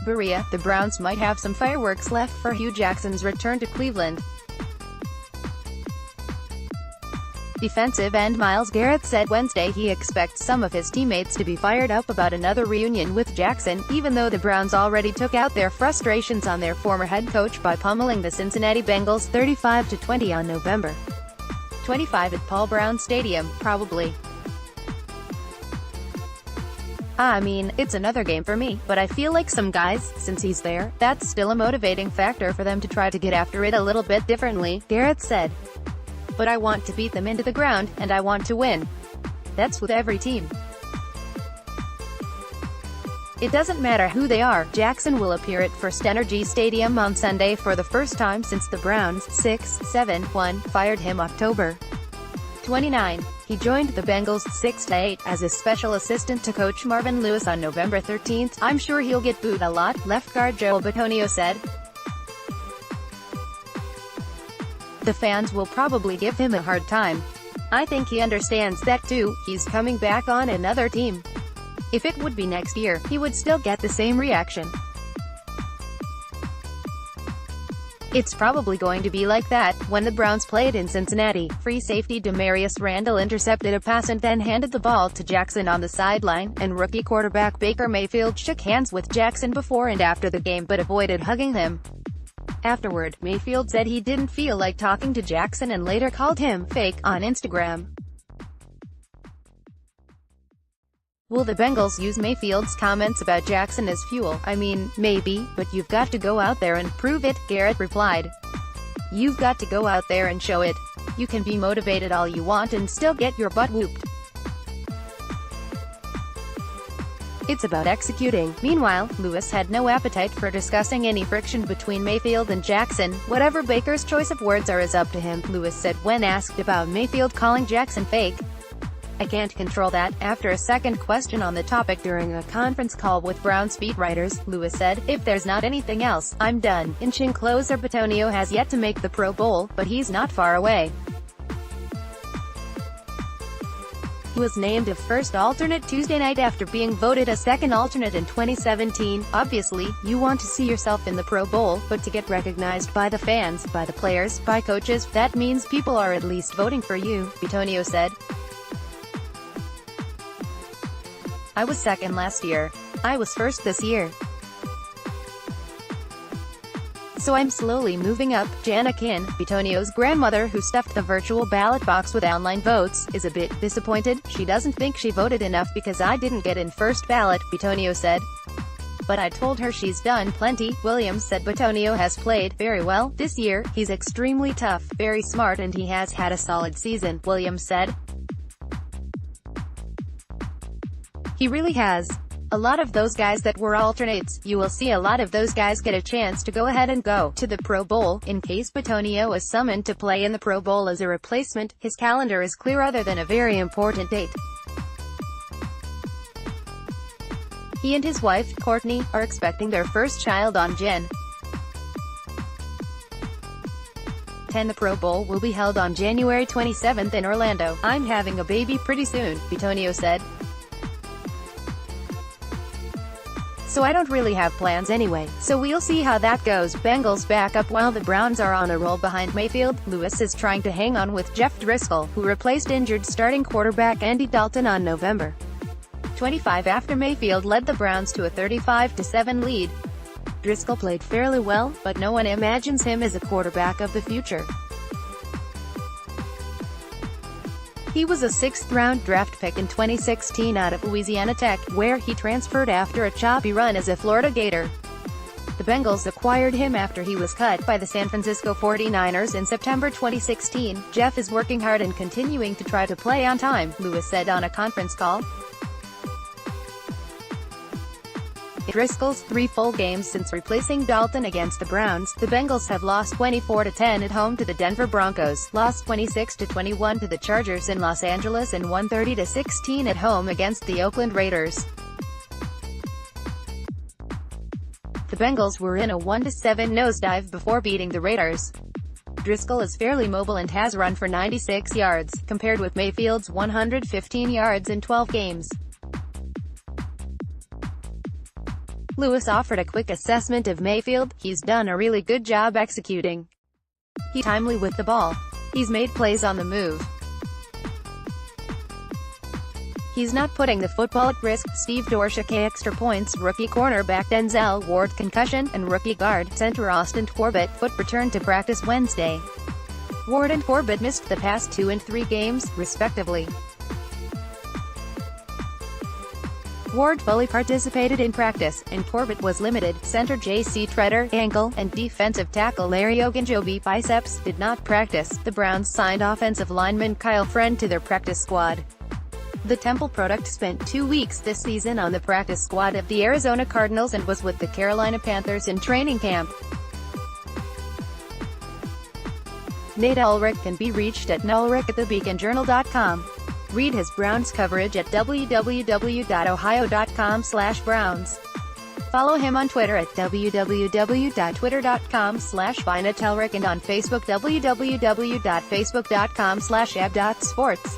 BEREA, the Browns might have some fireworks left for Hue Jackson's return to Cleveland. Defensive end Myles Garrett said Wednesday he expects some of his teammates to be fired up about another reunion with Jackson, even though the Browns already took out their frustrations on their former head coach by pummeling the Cincinnati Bengals 35-20 on November 25 at Paul Brown Stadium. Probably. I mean, it's another game for me, but I feel like some guys, since he's there, that's still a motivating factor for them to try to get after it a little bit differently, Garrett said. But I want to beat them into the ground, and I want to win. That's with every team. It doesn't matter who they are. Jackson will appear at First Energy Stadium on Sunday for the first time since the Browns 6-7-1 fired him October 29. He joined the Bengals 6-8 as a special assistant to coach Marvin Lewis on November 13. I'm sure he'll get booed a lot, left guard Bitonio said. The fans will probably give him a hard time. I think he understands that too. He's coming back on another team. If it would be next year, he would still get the same reaction. It's probably going to be like that. When the Browns played in Cincinnati, free safety Demarius Randall intercepted a pass and then handed the ball to Jackson on the sideline, and rookie quarterback Baker Mayfield shook hands with Jackson before and after the game but avoided hugging him. Afterward, Mayfield said he didn't feel like talking to Jackson and later called him fake on Instagram. Will the Bengals use Mayfield's comments about Jackson as fuel? I mean, maybe, but you've got to go out there and prove it, Garrett replied. You've got to go out there and show it. You can be motivated all you want and still get your butt whooped. It's about executing. Meanwhile, Lewis had no appetite for discussing any friction between Mayfield and Jackson. Whatever Baker's choice of words are is up to him, Lewis said when asked about Mayfield calling Jackson fake. I can't control that. After a second question on the topic during a conference call with Browns beat writers, Lewis said, if there's not anything else, I'm done. Inching closer. Bitonio has yet to make the Pro Bowl, but he's not far away. He was named a first alternate Tuesday night after being voted a second alternate in 2017. Obviously, you want to see yourself in the Pro Bowl, but to get recognized by the fans, by the players, by coaches, that means people are at least voting for you, Bitonio said. I was second last year. I was first this year. So I'm slowly moving up. Jana Kin, Bitonio's grandmother who stuffed the virtual ballot box with online votes, is a bit disappointed. She doesn't think she voted enough because I didn't get in first ballot, Bitonio said. But I told her she's done plenty. Williams said Bitonio has played very well this year. He's extremely tough, very smart, and he has had a solid season, Williams said. He really has. A lot of those guys that were alternates, you will see a lot of those guys get a chance to go ahead and go to the Pro Bowl. In case Bitonio is summoned to play in the Pro Bowl as a replacement, his calendar is clear other than a very important date. He and his wife, Courtney, are expecting their first child on Jan. 10. The Pro Bowl will be held on January 27 in Orlando. I'm having a baby pretty soon, Bitonio said. So I don't really have plans anyway, so we'll see how that goes. Bengals back up while the Browns are on a roll behind Mayfield. Lewis is trying to hang on with Jeff Driscoll, who replaced injured starting quarterback Andy Dalton on November 25 after Mayfield led the Browns to a 35-7 lead. Driscoll played fairly well, but no one imagines him as a quarterback of the future. He was a sixth-round draft pick in 2016 out of Louisiana Tech, where he transferred after a choppy run as a Florida Gator. The Bengals acquired him after he was cut by the San Francisco 49ers in September 2016. Jeff is working hard and continuing to try to play on time, Lewis said on a conference call. Driscoll's 3 full games since replacing Dalton against the Browns, the Bengals have lost 24-10 at home to the Denver Broncos, lost 26-21 to the Chargers in Los Angeles, and won 30-16 at home against the Oakland Raiders. The Bengals were in a 1-7 nosedive before beating the Raiders. Driscoll is fairly mobile and has run for 96 yards, compared with Mayfield's 115 yards in 12 games. Lewis offered a quick assessment of Mayfield. "He's done a really good job executing. He's timely with the ball. He's made plays on the move. He's not putting the football at risk." Steve Dorsey extra points. Rookie cornerback Denzel Ward concussion, and rookie guard center Austin Corbett foot returned to practice Wednesday. Ward and Corbett missed the past 2 and 3 games, respectively. Ward fully participated in practice, and Corbett was limited. Center J.C. Treader, ankle, and defensive tackle Larry Ogunjobi, biceps, did not practice. The Browns signed offensive lineman Kyle Friend to their practice squad. The Temple product spent 2 weeks this season on the practice squad of the Arizona Cardinals and was with the Carolina Panthers in training camp. Nate Ulrich can be reached at nulrich@thebeaconjournal.com. Read his Browns coverage at www.ohio.com/Browns. Follow him on Twitter at www.twitter.com/BinatelRick and on Facebook www.facebook.com/ab.sports.